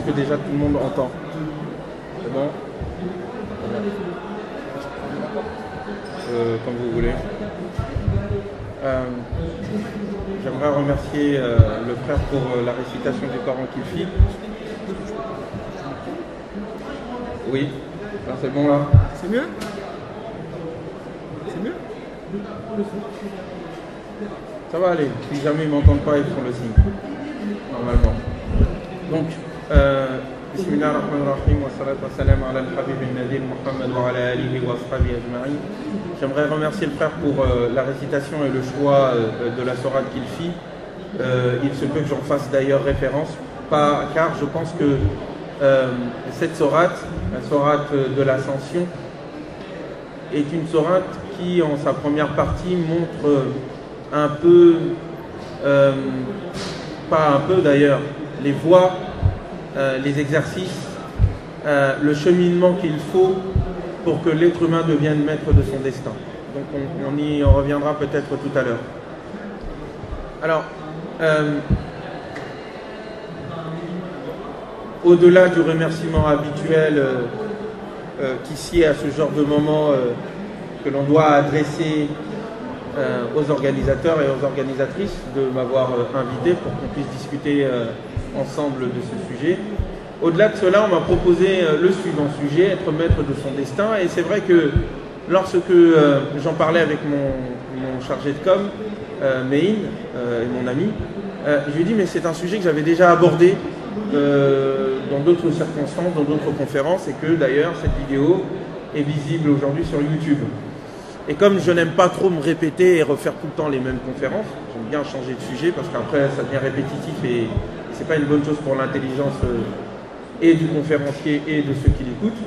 que déjà tout le monde entend? C'est bon? Comme vous voulez. J'aimerais remercier le frère pour la récitation du Coran qu'il fit. Oui, c'est bon là. C'est mieux? C'est mieux? Ça va aller. Si jamais ils ne m'entendent pas, ils font le signe. Normalement. Donc, Bismillah ar-Rahman ar-Rahim wa salatu wa salam ala al-Habib al-Nadir Muhammad wa ala alihi wa ashabihi ajma'in. J'aimerais remercier le frère pour la récitation et le choix de la sourate qu'il fit. Il se peut que j'en fasse d'ailleurs référence, car je pense que cette sourate, la sourate de l'Ascension, est une sourate qui, en sa première partie, montre un peu, pas un peu d'ailleurs, les voies, les exercices, le cheminement qu'il faut pour que l'être humain devienne maître de son destin. Donc on y reviendra peut-être tout à l'heure. Alors, au-delà du remerciement habituel qui sied à ce genre de moment que l'on doit adresser aux organisateurs et aux organisatrices de m'avoir invité pour qu'on puisse discuter ensemble de ce sujet. Au-delà de cela, on m'a proposé le suivant sujet, être maître de son destin. Et c'est vrai que lorsque j'en parlais avec mon chargé de com, Mein, et mon ami, je lui ai dit mais c'est un sujet que j'avais déjà abordé dans d'autres circonstances, dans d'autres conférences, et que d'ailleurs cette vidéo est visible aujourd'hui sur YouTube. Et comme je n'aime pas trop me répéter et refaire tout le temps les mêmes conférences, j'aime bien changer de sujet parce qu'après ça devient répétitif et c'est pas une bonne chose pour l'intelligence et du conférencier et de ceux qui l'écoutent.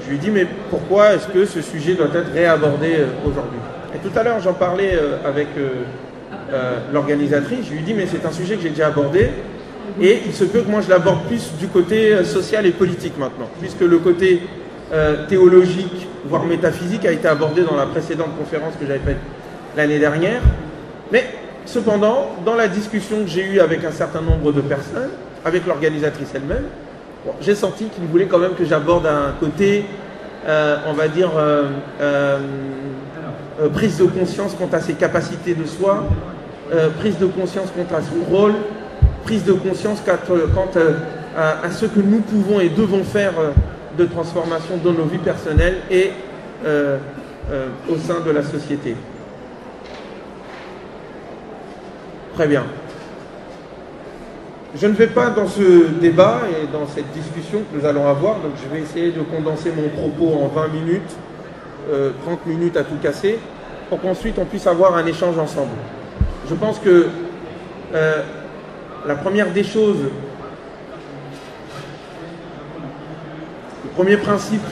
Je lui ai dit mais pourquoi est-ce que ce sujet doit être réabordé aujourd'hui? Et tout à l'heure j'en parlais avec l'organisatrice, je lui ai dit mais c'est un sujet que j'ai déjà abordé et il se peut que moi je l'aborde plus du côté social et politique maintenant, puisque le côté théologique, voire métaphysique, a été abordé dans la précédente conférence que j'avais faite l'année dernière. Mais cependant, dans la discussion que j'ai eue avec un certain nombre de personnes, avec l'organisatrice elle-même, bon, j'ai senti qu'il voulait quand même que j'aborde un côté, on va dire, prise de conscience quant à ses capacités de soi, prise de conscience quant à son rôle, prise de conscience quant à ce que nous pouvons et devons faire de transformation dans nos vies personnelles et au sein de la société. Très bien. Je ne vais pas dans ce débat et dans cette discussion que nous allons avoir, donc je vais essayer de condenser mon propos en 20 minutes, 30 minutes à tout casser, pour qu'ensuite on puisse avoir un échange ensemble. Je pense que la première des choses, le premier principe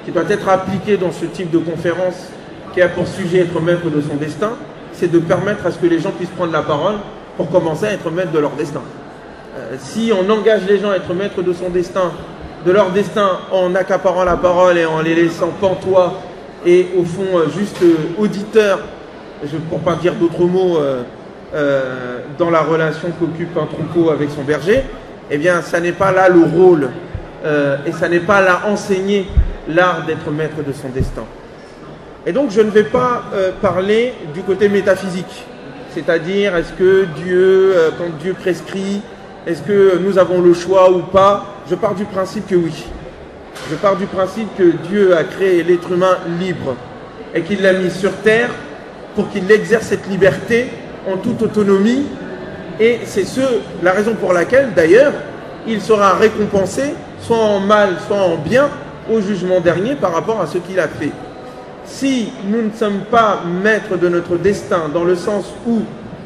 qui doit être appliqué dans ce type de conférence, qui a pour sujet être maître de son destin, c'est de permettre à ce que les gens puissent prendre la parole pour commencer à être maître de leur destin. Si on engage les gens à être maîtres de son destin, de leur destin, en accaparant la parole et en les laissant pantois et au fond juste auditeurs, pour ne pas dire d'autres mots, dans la relation qu'occupe un troupeau avec son berger, eh bien ça n'est pas là le rôle et ça n'est pas là enseigner l'art d'être maître de son destin. Et donc je ne vais pas parler du côté métaphysique, c'est-à-dire est-ce que Dieu, quand Dieu prescrit, est-ce que nous avons le choix ou pas? Je pars du principe que oui. Je pars du principe que Dieu a créé l'être humain libre et qu'il l'a mis sur terre pour qu'il exerce cette liberté en toute autonomie, et c'est la raison pour laquelle d'ailleurs il sera récompensé soit en mal soit en bien au jugement dernier par rapport à ce qu'il a fait. Si nous ne sommes pas maîtres de notre destin, dans le sens où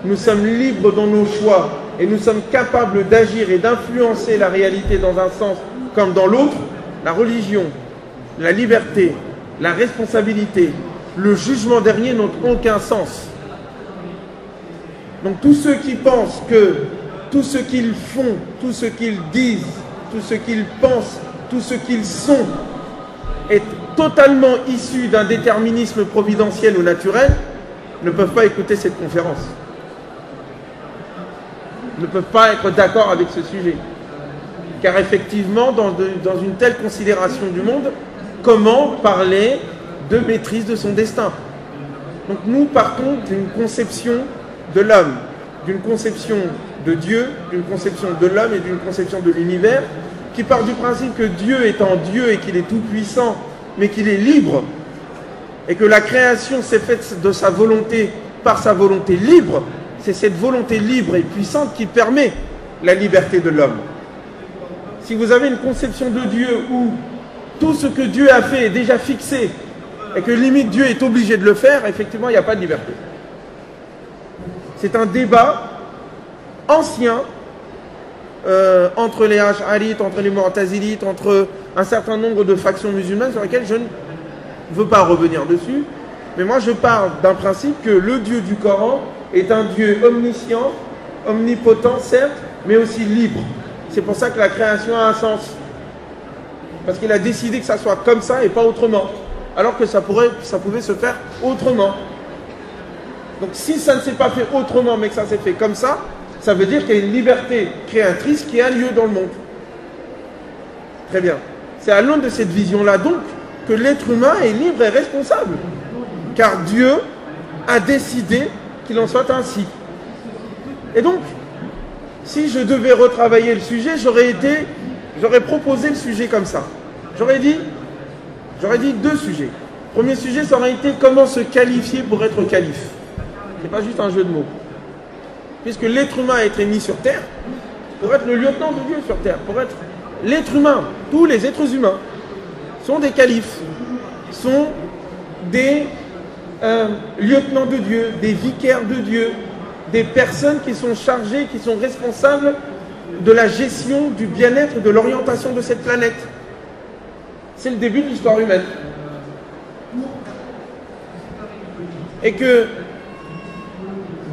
nous sommes libres dans nos choix et nous sommes capables d'agir et d'influencer la réalité dans un sens comme dans l'autre, la religion, la liberté, la responsabilité, le jugement dernier n'ont aucun sens. Donc tous ceux qui pensent que tout ce qu'ils font, tout ce qu'ils disent, tout ce qu'ils pensent, tout ce qu'ils sont est totalement issu d'un déterminisme providentiel ou naturel, ne peuvent pas écouter cette conférence. Ne peuvent pas être d'accord avec ce sujet. Car effectivement, dans une telle considération du monde, comment parler de maîtrise de son destin? Donc nous partons d'une conception de l'homme, d'une conception de Dieu, d'une conception de l'homme et d'une conception de l'univers, qui part du principe que Dieu étant Dieu et qu'il est tout-puissant, mais qu'il est libre, et que la création s'est faite de sa volonté, par sa volonté libre. C'est cette volonté libre et puissante qui permet la liberté de l'homme. Si vous avez une conception de Dieu où tout ce que Dieu a fait est déjà fixé, et que limite Dieu est obligé de le faire, effectivement, il n'y a pas de liberté. C'est un débat ancien entre les Ash'arites, entre les Mu'tazilites, entre un certain nombre de factions musulmanes sur lesquelles je ne veux pas revenir dessus. Mais moi, je parle d'un principe que le Dieu du Coran est un Dieu omniscient, omnipotent, certes, mais aussi libre. C'est pour ça que la création a un sens. Parce qu'il a décidé que ça soit comme ça et pas autrement. Alors que ça pouvait se faire autrement. Donc si ça ne s'est pas fait autrement, mais que ça s'est fait comme ça, ça veut dire qu'il y a une liberté créatrice qui a lieu dans le monde. Très bien. C'est à l'aune de cette vision-là, donc, que l'être humain est libre et responsable. Car Dieu a décidé qu'il en soit ainsi. Et donc, si je devais retravailler le sujet, j'aurais proposé le sujet comme ça. J'aurais dit deux sujets. Premier sujet, ça aurait été comment se qualifier pour être calife. C'est pas juste un jeu de mots. Puisque l'être humain a été mis sur terre pour être le lieutenant de Dieu sur terre, pour être l'être humain. Tous les êtres humains sont des califes, sont des lieutenants de Dieu, des vicaires de Dieu, des personnes qui sont chargées, qui sont responsables de la gestion du bien-être, de l'orientation de cette planète. C'est le début de l'histoire humaine. Et que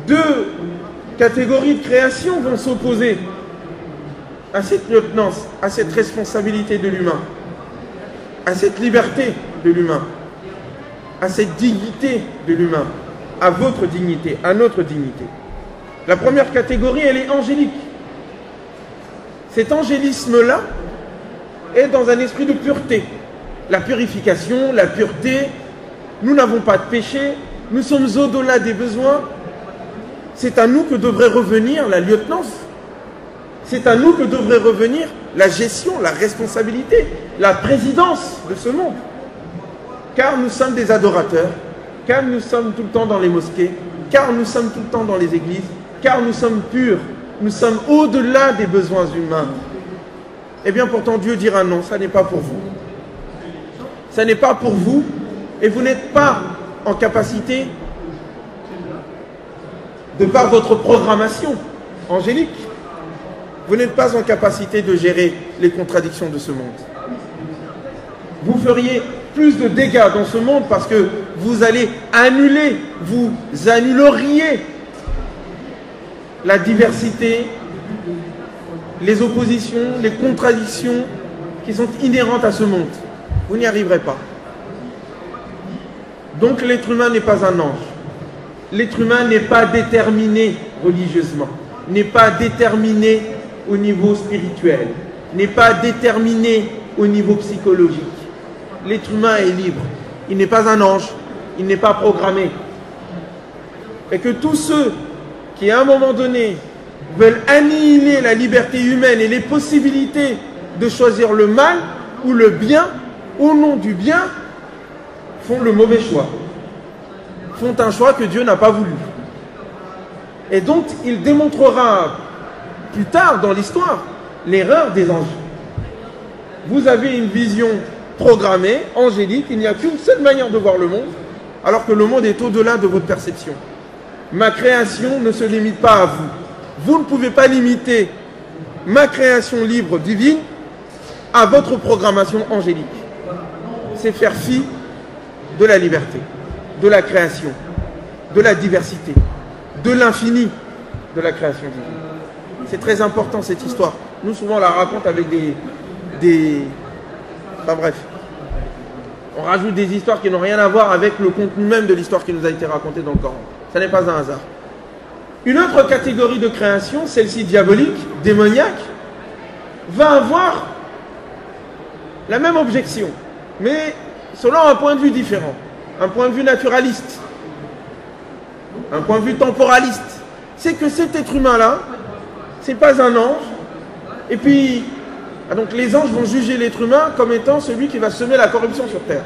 deux catégories de création vont s'opposer à cette lieutenance, à cette responsabilité de l'humain, à cette liberté de l'humain, à cette dignité de l'humain, à votre dignité, à notre dignité. La première catégorie, elle est angélique. Cet angélisme-là est dans un esprit de pureté. La purification, la pureté, nous n'avons pas de péché, nous sommes au-delà des besoins. C'est à nous que devrait revenir la lieutenance. C'est à nous que devrait revenir la gestion, la responsabilité, la présidence de ce monde. Car nous sommes des adorateurs, car nous sommes tout le temps dans les mosquées, car nous sommes tout le temps dans les églises, car nous sommes purs, nous sommes au-delà des besoins humains. Eh bien pourtant Dieu dira non, ça n'est pas pour vous. Ça n'est pas pour vous et vous n'êtes pas en capacité, de par votre programmation angélique, vous n'êtes pas en capacité de gérer les contradictions de ce monde. Vous feriez plus de dégâts dans ce monde parce que vous allez annuler, vous annuleriez la diversité, les oppositions, les contradictions qui sont inhérentes à ce monde. Vous n'y arriverez pas. Donc l'être humain n'est pas un ange. L'être humain n'est pas déterminé religieusement, n'est pas déterminé au niveau spirituel, n'est pas déterminé au niveau psychologique. L'être humain est libre. Il n'est pas un ange, il n'est pas programmé. Et que tous ceux qui, à un moment donné, veulent annihiler la liberté humaine et les possibilités de choisir le mal ou le bien, au nom du bien, font le mauvais choix. Font un choix que Dieu n'a pas voulu. Et donc, il démontrera plus tard dans l'histoire l'erreur des anges. Vous avez une vision programmée, angélique, il n'y a qu'une seule manière de voir le monde, alors que le monde est au-delà de votre perception. Ma création ne se limite pas à vous. Vous ne pouvez pas limiter ma création libre divine à votre programmation angélique. C'est faire fi de la liberté, de la création, de la diversité, de l'infini de la création divine. C'est très important cette histoire. Nous souvent on la raconte avec enfin bref. On rajoute des histoires qui n'ont rien à voir avec le contenu même de l'histoire qui nous a été racontée dans le Coran. Ça n'est pas un hasard. Une autre catégorie de création, celle-ci diabolique, démoniaque, va avoir la même objection, mais selon un point de vue différent, un point de vue naturaliste, un point de vue temporaliste. C'est que cet être humain-là, c'est pas un ange, et puis, donc les anges vont juger l'être humain comme étant celui qui va semer la corruption sur terre.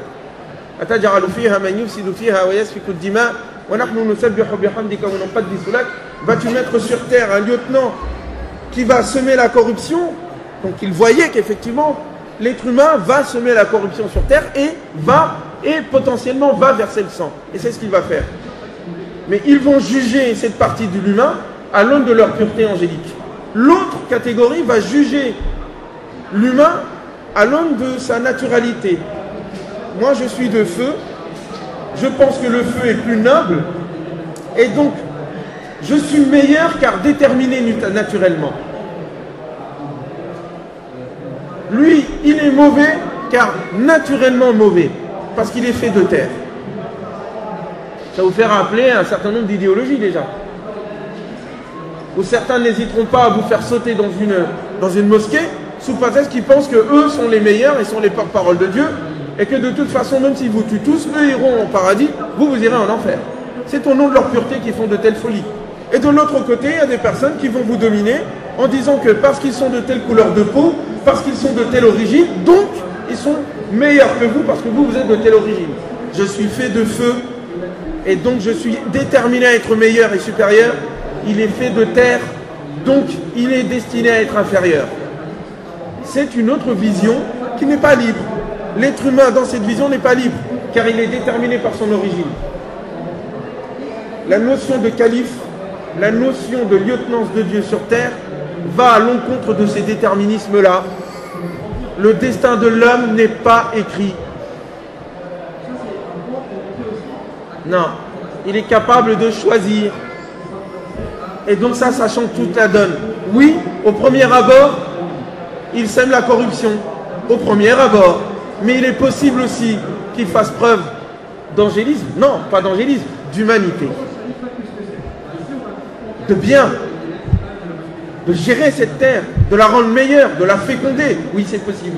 Vas-tu mettre sur terre un lieutenant qui va semer la corruption? Donc il voyait qu'effectivement l'être humain va semer la corruption sur terre et potentiellement va verser le sang. Et c'est ce qu'il va faire. Mais ils vont juger cette partie de l'humain à l'aune de leur pureté angélique. L'autre catégorie va juger l'humain à l'aune de sa naturalité. Moi je suis de feu, je pense que le feu est plus noble, et donc je suis meilleur car déterminé naturellement. Lui, il est mauvais car naturellement mauvais, parce qu'il est fait de terre. Ça vous fait rappeler un certain nombre d'idéologies déjà. Où certains n'hésiteront pas à vous faire sauter dans une mosquée sous prétexte qu'ils pensent qu'eux sont les meilleurs et sont les porte-parole de Dieu, et que de toute façon, même s'ils vous tuent tous, eux iront au paradis, vous irez en enfer. C'est au nom de leur pureté qu'ils font de telles folies. Et de l'autre côté, il y a des personnes qui vont vous dominer en disant que parce qu'ils sont de telle couleur de peau, parce qu'ils sont de telle origine, donc ils sont meilleurs que vous parce que vous êtes de telle origine. Je suis fait de feu et donc je suis déterminé à être meilleur et supérieur. Il est fait de terre, donc il est destiné à être inférieur. C'est une autre vision qui n'est pas libre. L'être humain dans cette vision n'est pas libre, car il est déterminé par son origine. La notion de calife, la notion de lieutenance de Dieu sur terre, va à l'encontre de ces déterminismes-là. Le destin de l'homme n'est pas écrit. Non, il est capable de choisir. Et donc ça change toute la donne. Oui, au premier abord, il sème la corruption. Au premier abord. Mais il est possible aussi qu'il fasse preuve d'angélisme. Non, pas d'angélisme, d'humanité. De bien. De gérer cette terre, de la rendre meilleure, de la féconder. Oui, c'est possible.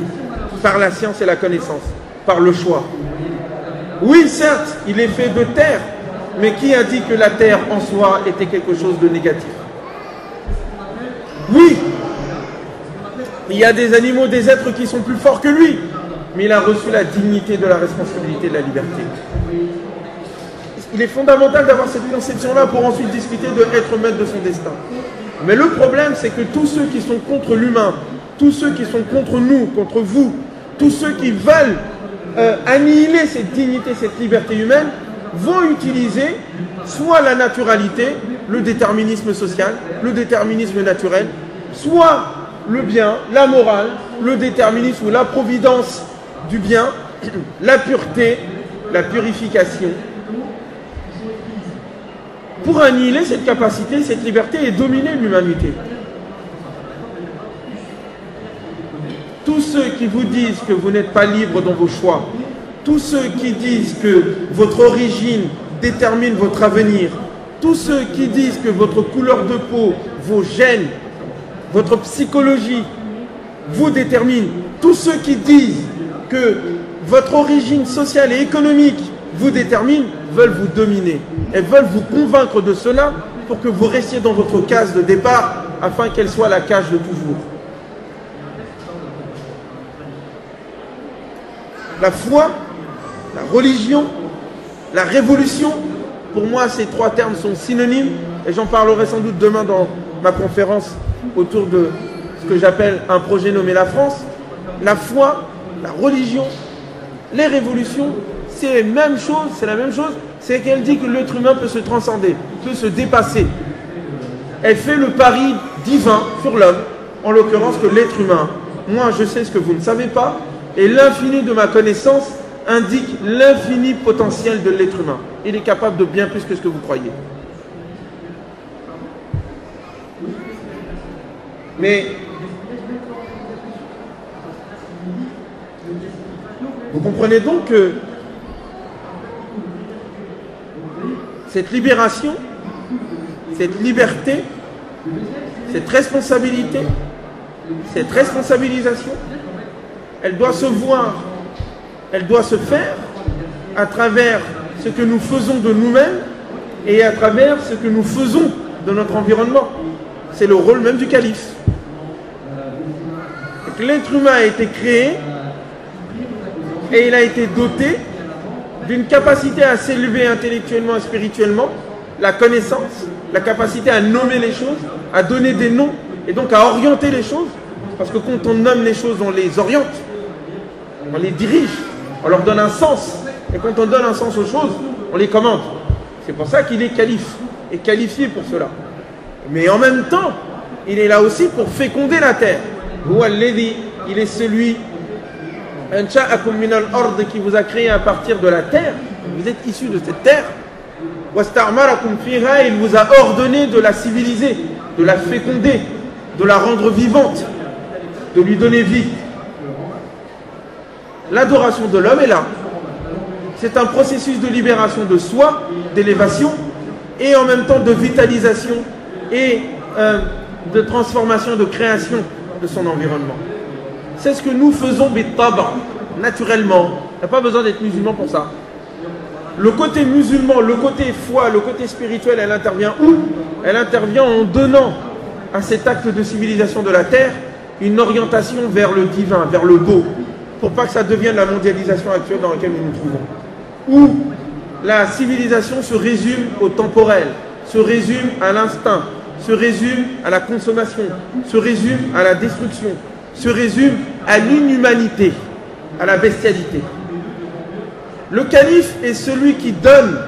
Par la science et la connaissance. Par le choix. Oui, certes, il est fait de terre. Mais qui a dit que la terre en soi était quelque chose de négatif? Oui, il y a des animaux, des êtres qui sont plus forts que lui. Mais il a reçu la dignité de la responsabilité de la liberté. Il est fondamental d'avoir cette conception-là pour ensuite discuter de être maître de son destin. Mais le problème, c'est que tous ceux qui sont contre l'humain, tous ceux qui sont contre nous, contre vous, tous ceux qui veulent annihiler cette dignité, cette liberté humaine, vont utiliser soit la naturalité, le déterminisme social, le déterminisme naturel, soit le bien, la morale, le déterminisme ou la providence du bien, la pureté, la purification, pour annihiler cette capacité, cette liberté et dominer l'humanité. Tous ceux qui vous disent que vous n'êtes pas libre dans vos choix, tous ceux qui disent que votre origine détermine votre avenir, tous ceux qui disent que votre couleur de peau, vos gènes, votre psychologie vous déterminent, tous ceux qui disent que votre origine sociale et économique vous détermine, veulent vous dominer et veulent vous convaincre de cela pour que vous restiez dans votre case de départ afin qu'elle soit la cage de toujours. La foi, la religion, la révolution, pour moi ces trois termes sont synonymes et j'en parlerai sans doute demain dans ma conférence autour de ce que j'appelle un projet nommé la France. La foi, la religion, les révolutions, c'est la même chose, c'est qu'elle dit que l'être humain peut se transcender, peut se dépasser. Elle fait le pari divin sur l'homme, en l'occurrence que l'être humain, moi je sais ce que vous ne savez pas, et l'infini de ma connaissance indique l'infini potentiel de l'être humain. Il est capable de bien plus que ce que vous croyez. Mais vous comprenez donc que cette libération, cette liberté, cette responsabilité cette responsabilisation, elle doit se voir, elle doit se faire à travers ce que nous faisons de nous-mêmes et à travers ce que nous faisons de notre environnement. C'est le rôle même du calife. L'être humain a été créé et il a été doté d'une capacité à s'élever intellectuellement et spirituellement, la connaissance, la capacité à nommer les choses, à donner des noms et donc à orienter les choses. Parce que quand on nomme les choses, on les oriente, on les dirige, on leur donne un sens. Et quand on donne un sens aux choses, on les commande. C'est pour ça qu'il est calife et qualifié pour cela. Mais en même temps, il est là aussi pour féconder la terre. Il est celui qui vous a créé à partir de la terre. Vous êtes issus de cette terre. Il vous a ordonné de la civiliser, de la féconder, de la rendre vivante, de lui donner vie. L'adoration de l'homme est là. C'est un processus de libération de soi, d'élévation, et en même temps de vitalisation et de transformation, de création de son environnement. C'est ce que nous faisons naturellement. Il n'y a pas besoin d'être musulman pour ça. Le côté musulman, le côté foi, le côté spirituel, elle intervient où? Elle intervient en donnant à cet acte de civilisation de la terre une orientation vers le divin, vers le beau, pour pas que ça devienne la mondialisation actuelle dans laquelle nous nous trouvons. Où la civilisation se résume au temporel, se résume à l'instinct, se résume à la consommation, se résume à la destruction, se résume à l'inhumanité, à la bestialité. Le calife est celui qui donne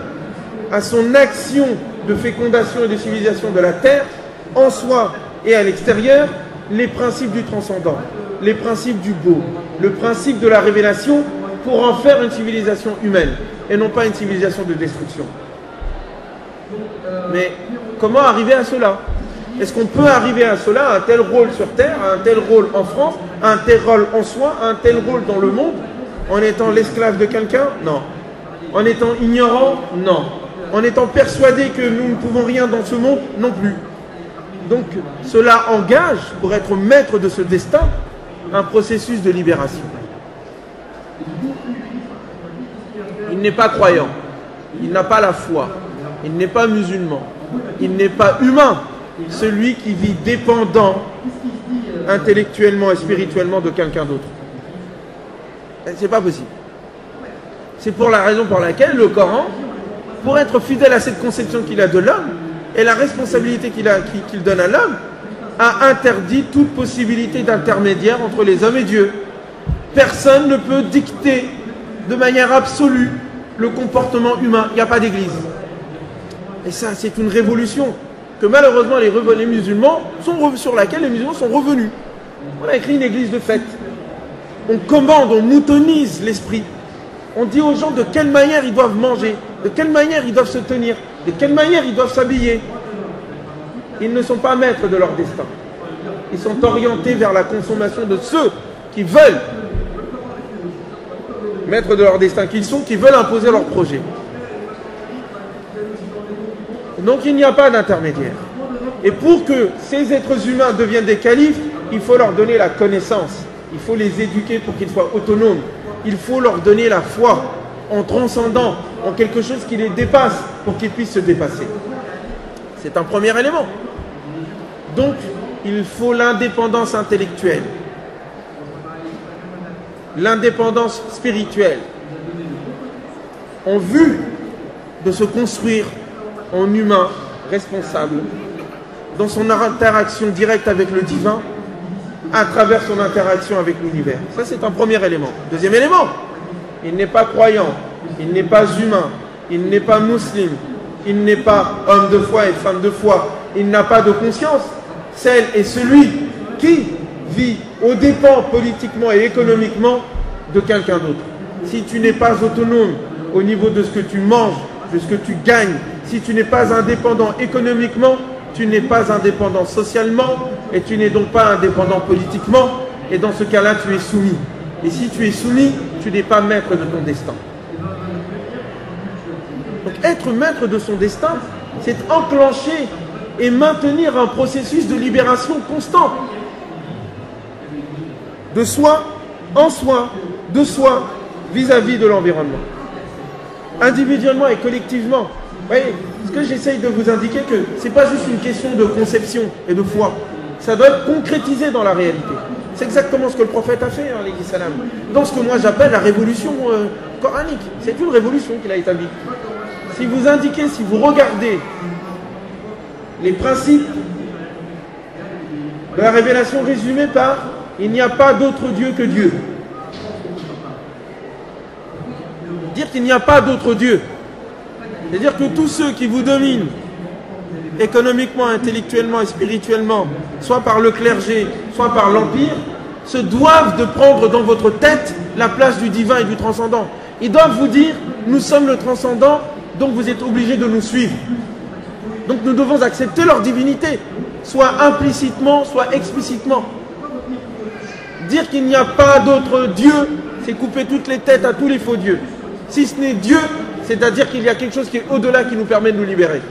à son action de fécondation et de civilisation de la terre, en soi et à l'extérieur, les principes du transcendant, les principes du beau, le principe de la révélation, pour en faire une civilisation humaine et non pas une civilisation de destruction. Mais comment arriver à cela? Est-ce qu'on peut arriver à cela, à un tel rôle sur terre, à un tel rôle en France, à un tel rôle en soi, à un tel rôle dans le monde, en étant l'esclave de quelqu'un? Non. En étant ignorant? Non. En étant persuadé que nous ne pouvons rien dans ce monde? Non plus. Donc cela engage, pour être maître de ce destin, un processus de libération. Il n'est pas croyant, il n'a pas la foi, il n'est pas musulman, il n'est pas humain, celui qui vit dépendant intellectuellement et spirituellement de quelqu'un d'autre. C'est pas possible. C'est pour la raison pour laquelle le Coran, pour être fidèle à cette conception qu'il a de l'homme et la responsabilité qu'il donne à l'homme, a interdit toute possibilité d'intermédiaire entre les hommes et Dieu. Personne ne peut dicter de manière absolue le comportement humain. Il n'y a pas d'église. Et ça, c'est une révolution que malheureusement les musulmans sur laquelle les musulmans sont revenus. On a écrit une église de fête. On commande, on moutonise l'esprit. On dit aux gens de quelle manière ils doivent manger, de quelle manière ils doivent se tenir, de quelle manière ils doivent s'habiller. Ils ne sont pas maîtres de leur destin. Ils sont orientés vers la consommation de ceux qui veulent, maîtres de leur destin qu'ils sont, qui veulent imposer leur projet. Donc il n'y a pas d'intermédiaire. Et pour que ces êtres humains deviennent des califes, il faut leur donner la connaissance. Il faut les éduquer pour qu'ils soient autonomes. Il faut leur donner la foi en transcendant, en quelque chose qui les dépasse, pour qu'ils puissent se dépasser. C'est un premier élément. Donc, il faut l'indépendance intellectuelle, l'indépendance spirituelle, en vue de se construire en humain responsable dans son interaction directe avec le divin, à travers son interaction avec l'univers. Ça, c'est un premier élément. Deuxième élément, il n'est pas croyant, il n'est pas humain, il n'est pas musulman, il n'est pas homme de foi et femme de foi, il n'a pas de conscience. Celle est celui qui vit aux dépens politiquement et économiquement de quelqu'un d'autre. Si tu n'es pas autonome au niveau de ce que tu manges, de ce que tu gagnes, si tu n'es pas indépendant économiquement, tu n'es pas indépendant socialement et tu n'es donc pas indépendant politiquement, et dans ce cas-là, tu es soumis. Et si tu es soumis, tu n'es pas maître de ton destin. Donc être maître de son destin, c'est enclencher et maintenir un processus de libération constant. de soi, en soi, de soi, vis-à-vis de l'environnement. Individuellement et collectivement. Vous voyez, ce que j'essaye de vous indiquer, que ce n'est pas juste une question de conception et de foi. Ça doit être concrétisé dans la réalité. C'est exactement ce que le prophète a fait, alayhi salam, dans ce que moi j'appelle la révolution coranique. C'est une révolution qu'il a établie. Si vous indiquez, si vous regardez les principes de la révélation résumée par « Il n'y a pas d'autre Dieu que Dieu ». Dire qu'il n'y a pas d'autre Dieu, c'est-à-dire que tous ceux qui vous dominent économiquement, intellectuellement et spirituellement, soit par le clergé, soit par l'empire, se doivent de prendre dans votre tête la place du divin et du transcendant. Ils doivent vous dire, nous sommes le transcendant, donc vous êtes obligés de nous suivre. Donc nous devons accepter leur divinité, soit implicitement, soit explicitement. Dire qu'il n'y a pas d'autre Dieu, c'est couper toutes les têtes à tous les faux dieux. Si ce n'est Dieu, c'est-à-dire qu'il y a quelque chose qui est au-delà qui nous permet de nous libérer.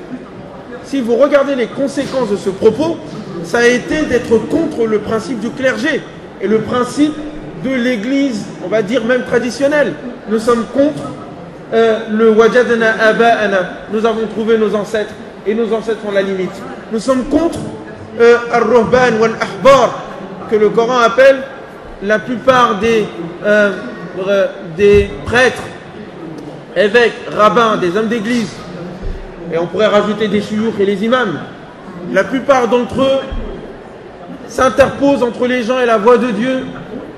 Si vous regardez les conséquences de ce propos, ça a été d'être contre le principe du clergé et le principe de l'église, on va dire même traditionnelle. Nous sommes contre le wajadna aba'ana, nous avons trouvé nos ancêtres et nos ancêtres sont la limite. Nous sommes contre ar-ruhban wal-ahbar, que le Coran appelle la plupart des prêtres, évêques, rabbins, des hommes d'église, et on pourrait rajouter des chouyoukh et les imams. La plupart d'entre eux s'interposent entre les gens et la voix de Dieu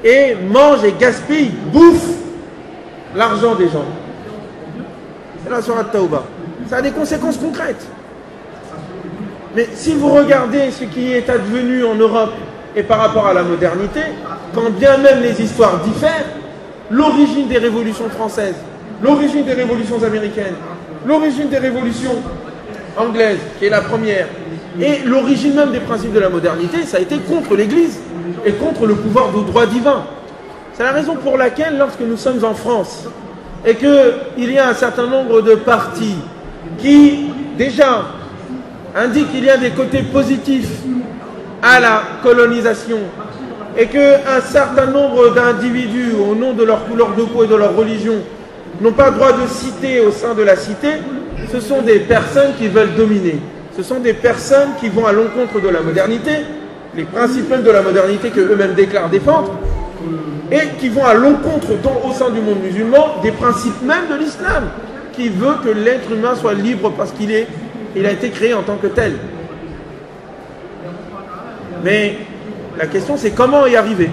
et mangent et gaspillent, bouffent l'argent des gens. C'est la sourate Tawbah. Ça a des conséquences concrètes. Mais si vous regardez ce qui est advenu en Europe et par rapport à la modernité, quand bien même les histoires diffèrent, l'origine des révolutions françaises, l'origine des révolutions américaines, l'origine des révolutions anglaises, qui est la première, et l'origine même des principes de la modernité, ça a été contre l'Église et contre le pouvoir du droit divin. C'est la raison pour laquelle, lorsque nous sommes en France, et qu'il y a un certain nombre de partis qui, déjà, indiquent qu'il y a des côtés positifs à la colonisation, et qu'un certain nombre d'individus, au nom de leur couleur de peau et de leur religion, n'ont pas droit de citer au sein de la cité, ce sont des personnes qui veulent dominer. Ce sont des personnes qui vont à l'encontre de la modernité, les principes même de la modernité qu'eux-mêmes déclarent défendre, et qui vont à l'encontre au sein du monde musulman des principes même de l'islam, qui veut que l'être humain soit libre parce qu'il a été créé en tant que tel. Mais la question c'est comment y arriver.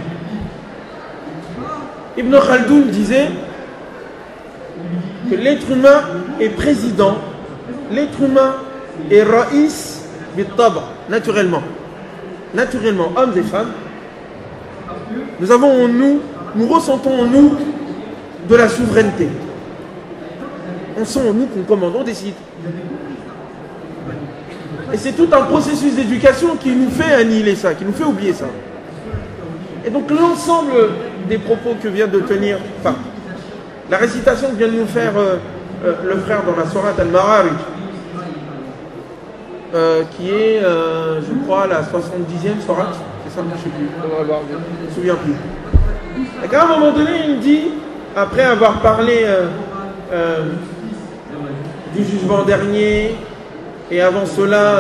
Ibn Khaldoun disait que l'être humain est président, l'être humain est raïs bit-tab', naturellement. Naturellement, hommes et femmes, nous avons en nous, nous ressentons en nous de la souveraineté. On sent en nous qu'on commande, on décide. Et c'est tout un processus d'éducation qui nous fait annihiler ça, qui nous fait oublier ça. Et donc l'ensemble des propos que vient de tenir, enfin, la récitation que vient de nous faire le frère dans la sourate Al-Ma'arij, qui est, je crois, la 70e sourate, c'est ça, je ne sais plus, je ne me souviens plus. Et qu'à un moment donné, il dit, après avoir parlé du jugement dernier, et avant cela,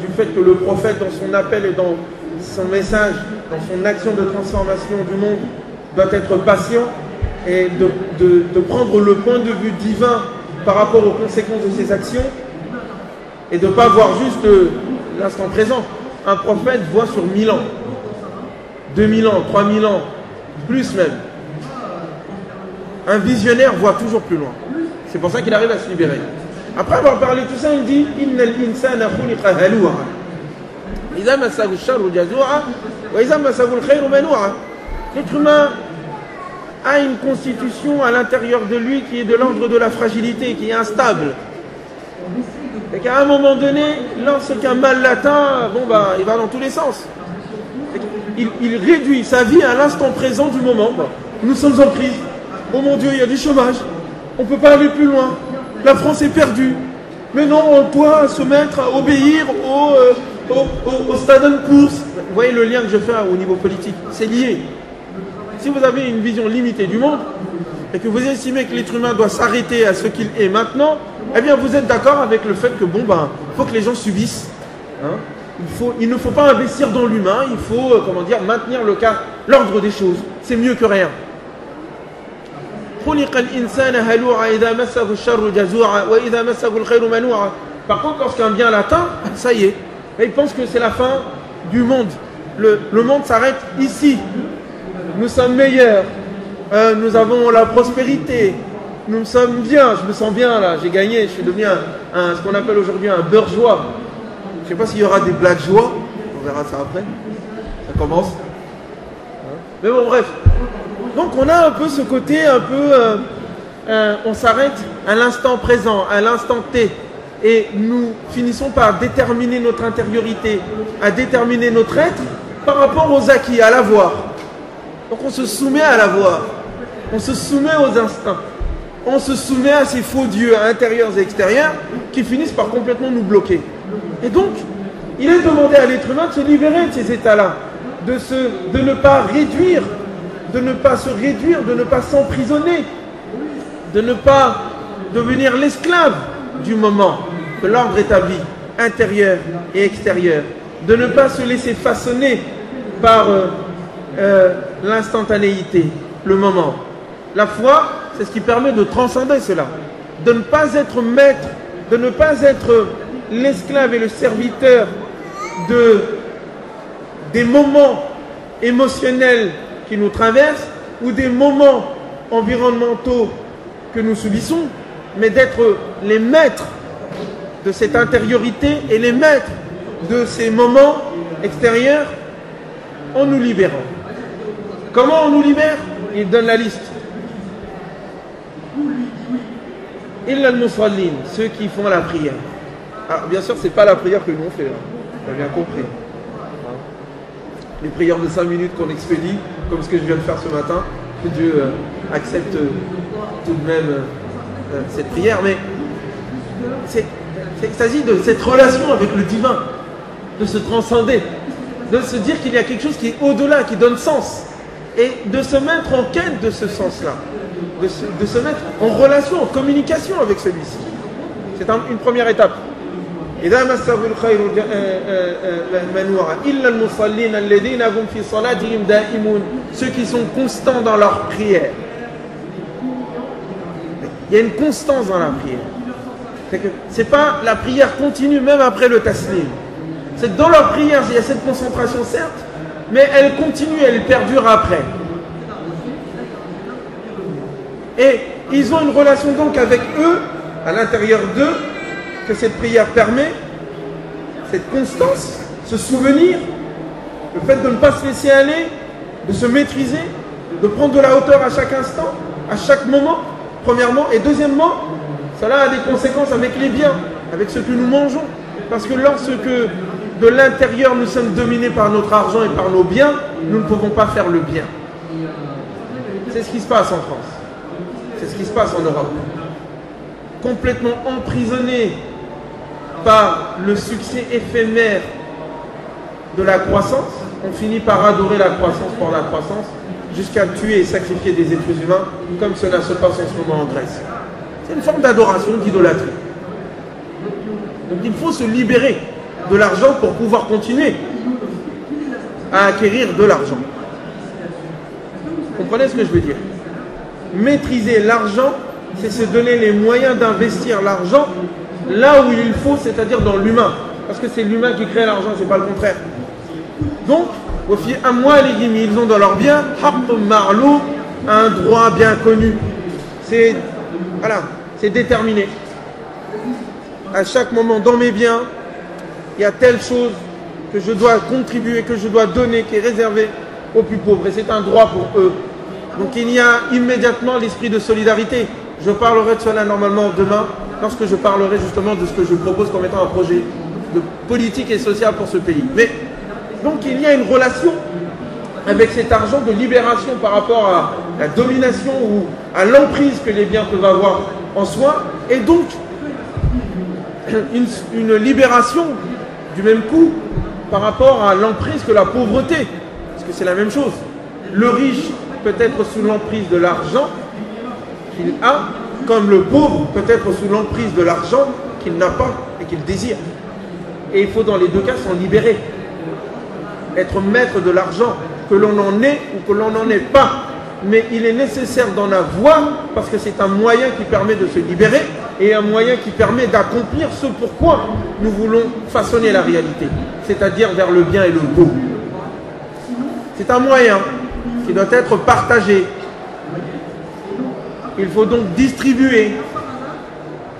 du fait que le prophète, dans son appel et dans son message, dans son action de transformation du monde, doit être patient et de prendre le point de vue divin par rapport aux conséquences de ses actions et de ne pas voir juste l'instant présent. Un prophète voit sur 1000 ans, 2000 ans, 3000 ans, plus même. Un visionnaire voit toujours plus loin. C'est pour ça qu'il arrive à se libérer. Après avoir parlé de tout ça, il dit Innal insana khuliqa halu'a. Idha massahu ash-sharru jazu'a wa idha massahu al-khayru manu'a. L'être humain a une constitution à l'intérieur de lui qui est de l'ordre de la fragilité, qui est instable. Et qu'à un moment donné, lorsqu'un mal l'atteint, bon bah, il va dans tous les sens. Il réduit sa vie à l'instant présent du moment. Bah, nous sommes en crise. Oh mon Dieu, il y a du chômage. On ne peut pas aller plus loin. La France est perdue. Mais non, on doit se mettre à obéir au stade de course. Vous voyez le lien que je fais au niveau politique. C'est lié. Si vous avez une vision limitée du monde et que vous estimez que l'être humain doit s'arrêter à ce qu'il est maintenant, eh bien vous êtes d'accord avec le fait que bon ben, faut que les gens subissent. Hein. Il ne faut pas investir dans l'humain, il faut comment dire, maintenir l'ordre des choses. C'est mieux que rien. Par contre, lorsqu'un bien l'atteint, ça y est, il pense que c'est la fin du monde. Le monde s'arrête ici. Nous sommes meilleurs, nous avons la prospérité, nous sommes bien, je me sens bien là, j'ai gagné, je suis devenu ce qu'on appelle aujourd'hui un bourgeois. Je ne sais pas s'il y aura des blagues joie, on verra ça après, ça commence. Mais bon, bref. Donc on a un peu ce côté, un peu, on s'arrête à l'instant présent, à l'instant T. Et nous finissons par déterminer notre intériorité, à déterminer notre être par rapport aux acquis, à l'avoir. Donc on se soumet à l'avoir, on se soumet aux instincts, on se soumet à ces faux dieux intérieurs et extérieurs qui finissent par complètement nous bloquer. Et donc, il est demandé à l'être humain de se libérer de ces états-là, de ne pas réduire, de ne pas se réduire, de ne pas s'emprisonner, de ne pas devenir l'esclave du moment de l'ordre établi, intérieur et extérieur, de ne pas se laisser façonner par l'instantanéité, le moment. La foi, c'est ce qui permet de transcender cela, de ne pas être maître, de ne pas être l'esclave et le serviteur des moments émotionnels qui nous traversent ou des moments environnementaux que nous subissons, mais d'être les maîtres de cette intériorité et les maîtres de ces moments extérieurs en nous libérant. Comment on nous libère? Il donne la liste. Illa al-musallin, ceux qui font la prière. Alors bien sûr, ce n'est pas la prière que nous on fait, on a bien compris. Les prières de 5 minutes qu'on expédie, comme ce que je viens de faire ce matin, que Dieu accepte tout de même cette prière, mais il s'agit de cette relation avec le divin, de se transcender, de se dire qu'il y a quelque chose qui est au-delà, qui donne sens, et de se mettre en quête de ce sens-là, de se mettre en relation, en communication avec celui-ci. C'est une première étape. Ceux qui sont constants dans leur prière. Il y a une constance dans la prière. C'est pas la prière continue même après le taslim. C'est que dans leur prière, il y a cette concentration certes, mais elle continue, elle perdure après. Et ils ont une relation donc avec eux, à l'intérieur d'eux, que cette prière permet, cette constance, ce souvenir, le fait de ne pas se laisser aller, de se maîtriser, de prendre de la hauteur à chaque instant, à chaque moment, premièrement, et deuxièmement, cela a des conséquences avec les biens, avec ce que nous mangeons, parce que lorsque de l'intérieur nous sommes dominés par notre argent et par nos biens, nous ne pouvons pas faire le bien. C'est ce qui se passe en France, c'est ce qui se passe en Europe. Complètement emprisonnés par le succès éphémère de la croissance, on finit par adorer la croissance pour la croissance, jusqu'à tuer et sacrifier des êtres humains, comme cela se passe en ce moment en Grèce. C'est une forme d'adoration, d'idolâtrie. Donc il faut se libérer de l'argent pour pouvoir continuer à acquérir de l'argent. Vous comprenez ce que je veux dire? Maîtriser l'argent, c'est se donner les moyens d'investir l'argent là où il faut, c'est-à-dire dans l'humain. Parce que c'est l'humain qui crée l'argent, c'est pas le contraire. Donc, ils ont dans leur bien un droit bien connu. C'est déterminé. À chaque moment, dans mes biens, il y a telle chose que je dois contribuer, que je dois donner, qui est réservée aux plus pauvres. Et c'est un droit pour eux. Donc il y a immédiatement l'esprit de solidarité. Je parlerai de cela normalement demain, lorsque je parlerai justement de ce que je propose comme étant un projet de politique et social pour ce pays. Mais donc il y a une relation avec cet argent de libération par rapport à la domination ou à l'emprise que les biens peuvent avoir en soi, et donc une libération du même coup par rapport à l'emprise que la pauvreté, parce que c'est la même chose. Le riche peut être sous l'emprise de l'argent qu'il a, comme le pauvre peut être sous l'emprise de l'argent qu'il n'a pas et qu'il désire. Et il faut dans les deux cas s'en libérer. Être maître de l'argent, que l'on en ait ou que l'on n'en ait pas. Mais il est nécessaire d'en avoir parce que c'est un moyen qui permet de se libérer et un moyen qui permet d'accomplir ce pourquoi nous voulons façonner la réalité, c'est-à-dire vers le bien et le beau. C'est un moyen qui doit être partagé. Il faut donc distribuer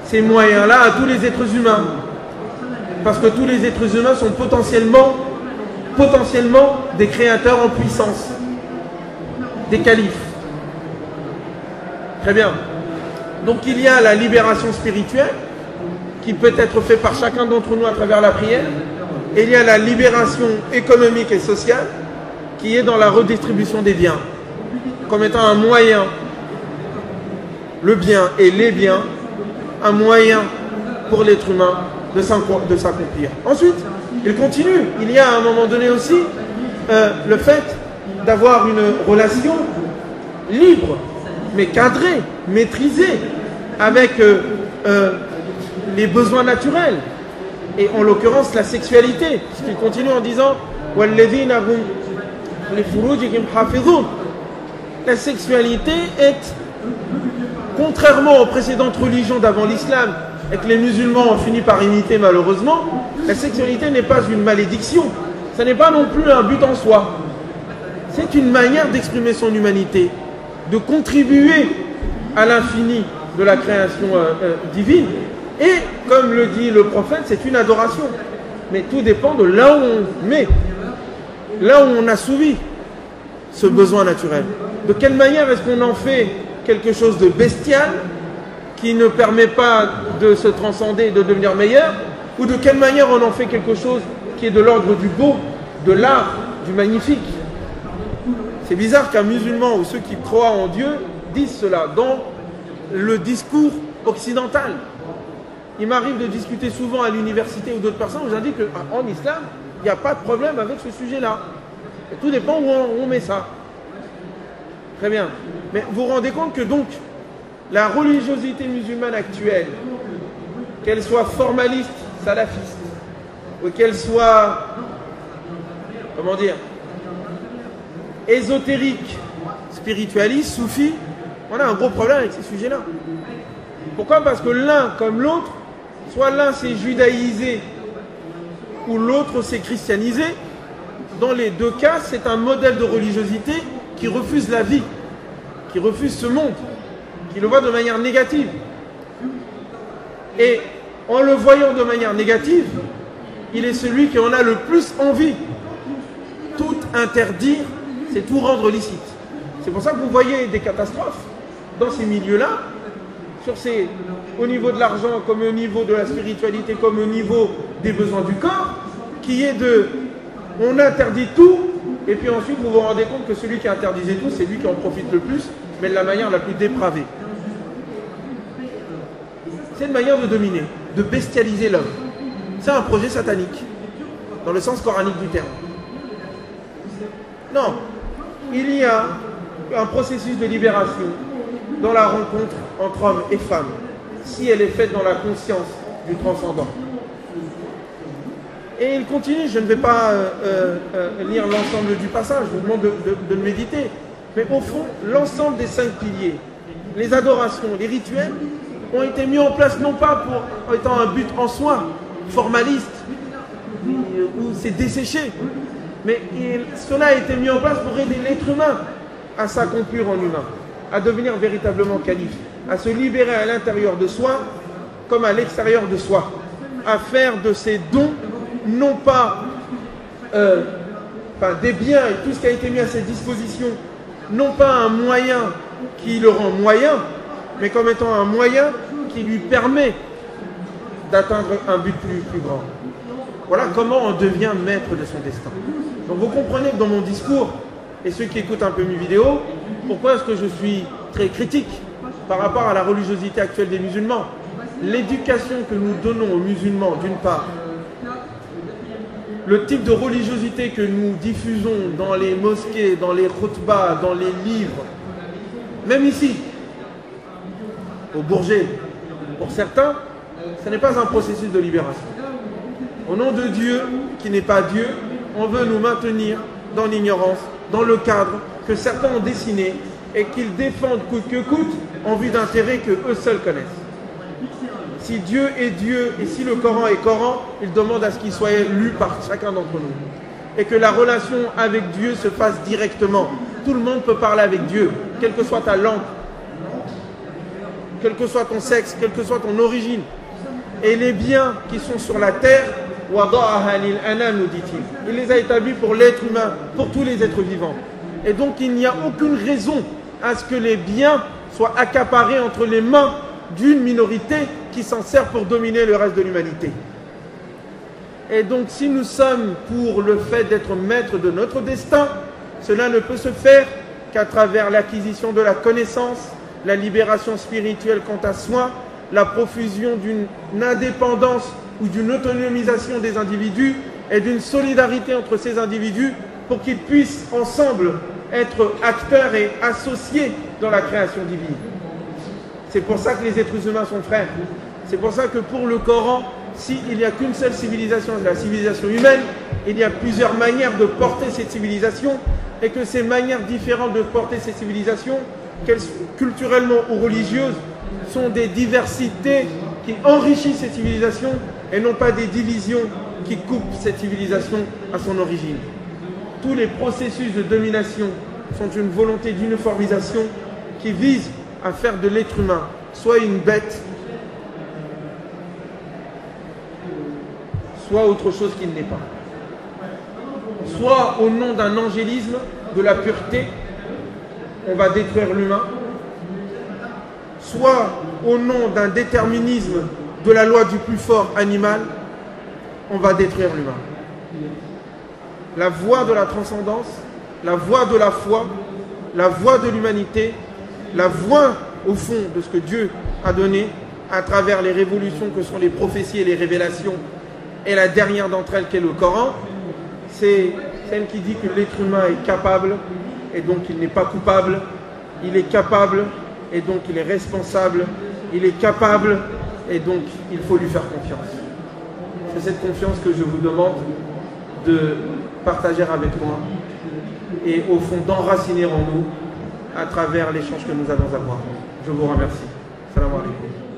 ces moyens-là à tous les êtres humains. Parce que tous les êtres humains sont potentiellement des créateurs en puissance, des califes. Très bien. Donc il y a la libération spirituelle qui peut être faite par chacun d'entre nous à travers la prière. Et il y a la libération économique et sociale qui est dans la redistribution des biens, comme étant un moyen, le bien et les biens, un moyen pour l'être humain de s'accomplir. Ensuite, il continue. Il y a à un moment donné aussi le fait d'avoir une relation libre, mais cadrée, maîtrisée, avec les besoins naturels. Et en l'occurrence, la sexualité. Puisqu'il continue en disant la sexualité est, contrairement aux précédentes religions d'avant l'islam, et que les musulmans ont fini par imiter malheureusement, la sexualité n'est pas une malédiction. Ce n'est pas non plus un but en soi. C'est une manière d'exprimer son humanité, de contribuer à l'infini de la création divine. Et, comme le dit le prophète, c'est une adoration. Mais tout dépend de là où on met, là où on assouvit ce besoin naturel. De quelle manière est-ce qu'on en fait quelque chose de bestial qui ne permet pas de se transcender et de devenir meilleur, ou de quelle manière on en fait quelque chose qui est de l'ordre du beau, de l'art, du magnifique. C'est bizarre qu'un musulman ou ceux qui croient en Dieu disent cela dans le discours occidental. Il m'arrive de discuter souvent à l'université ou d'autres personnes où j'indique qu'en islam, il n'y a pas de problème avec ce sujet-là. Et tout dépend où on met ça. Très bien. Mais vous vous rendez compte que donc, la religiosité musulmane actuelle, qu'elle soit formaliste, salafiste, ou qu'elle soit, comment dire, ésotérique, spiritualiste, soufi, on a un gros problème avec ces sujets-là. Pourquoi? Parce que l'un comme l'autre, soit l'un s'est judaïsé, ou l'autre s'est christianisé. Dans les deux cas, c'est un modèle de religiosité qui refuse la vie, qui refuse ce monde, qui le voit de manière négative. Et en le voyant de manière négative, il est celui qui en a le plus envie. Tout interdire, c'est tout rendre licite. C'est pour ça que vous voyez des catastrophes dans ces milieux-là, au niveau de l'argent, comme au niveau de la spiritualité, comme au niveau des besoins du corps, qui est de, on interdit tout, et puis ensuite vous vous rendez compte que celui qui interdisait tout, c'est lui qui en profite le plus, mais de la manière la plus dépravée. C'est une manière de dominer, de bestialiser l'homme. C'est un projet satanique, dans le sens coranique du terme. Non, il y a un processus de libération dans la rencontre entre hommes et femmes, si elle est faite dans la conscience du transcendant. Et il continue, je ne vais pas lire l'ensemble du passage, je vous demande de le méditer, mais au fond, l'ensemble des 5 piliers, les adorations, les rituels, ont été mis en place non pas pour étant un but en soi, formaliste, où c'est desséché, mais cela a été mis en place pour aider l'être humain à s'accomplir en humain, à devenir véritablement calife, à se libérer à l'intérieur de soi comme à l'extérieur de soi, à faire de ses dons, non pas des biens et tout ce qui a été mis à ses dispositions, non pas un moyen qui le rend moyen, mais comme étant un moyen qui lui permet d'atteindre un but plus grand. Voilà comment on devient maître de son destin. Donc vous comprenez que dans mon discours, et ceux qui écoutent un peu mes vidéos, pourquoi est-ce que je suis très critique par rapport à la religiosité actuelle des musulmans? L'éducation que nous donnons aux musulmans, d'une part, le type de religiosité que nous diffusons dans les mosquées, dans les khutbahs, dans les livres, même ici, au Bourget, pour certains, ce n'est pas un processus de libération. Au nom de Dieu, qui n'est pas Dieu, on veut nous maintenir dans l'ignorance, dans le cadre que certains ont dessiné et qu'ils défendent coûte que coûte en vue d'intérêts que eux seuls connaissent. Si Dieu est Dieu et si le Coran est Coran, il demande à ce qu'il soit lu par chacun d'entre nous. Et que la relation avec Dieu se fasse directement. Tout le monde peut parler avec Dieu, quelle que soit ta langue, quel que soit ton sexe, quelle que soit ton origine. Et les biens qui sont sur la terre, nous dit-il, il les a établis pour l'être humain, pour tous les êtres vivants. Et donc il n'y a aucune raison à ce que les biens soient accaparés entre les mains d'une minorité qui s'en sert pour dominer le reste de l'humanité. Et donc si nous sommes pour le fait d'être maître de notre destin, cela ne peut se faire qu'à travers l'acquisition de la connaissance, la libération spirituelle quant à soi, la profusion d'une indépendance ou d'une autonomisation des individus et d'une solidarité entre ces individus pour qu'ils puissent ensemble être acteurs et associés dans la création divine. C'est pour ça que les êtres humains sont frères. C'est pour ça que pour le Coran, s'il n'y a qu'une seule civilisation, c'est la civilisation humaine, il y a plusieurs manières de porter cette civilisation et que ces manières différentes de porter ces civilisations, qu'elles soient culturellement ou religieuses, sont des diversités qui enrichissent cette civilisation et non pas des divisions qui coupent cette civilisation à son origine. Tous les processus de domination sont une volonté d'uniformisation qui vise à faire de l'être humain soit une bête, soit autre chose qu'il n'est pas. Soit au nom d'un angélisme, de la pureté, on va détruire l'humain, soit au nom d'un déterminisme de la loi du plus fort animal, on va détruire l'humain. La voie de la transcendance, la voie de la foi, la voie de l'humanité, la voie au fond de ce que Dieu a donné à travers les révolutions que sont les prophéties et les révélations, et la dernière d'entre elles qui est le Coran, c'est celle qui dit que l'être humain est capable et donc il n'est pas coupable, il est capable et donc il est responsable, il est capable et donc il faut lui faire confiance. C'est cette confiance que je vous demande de partager avec moi et au fond d'enraciner en nous à travers l'échange que nous allons avoir. Je vous remercie. Salam alaikum.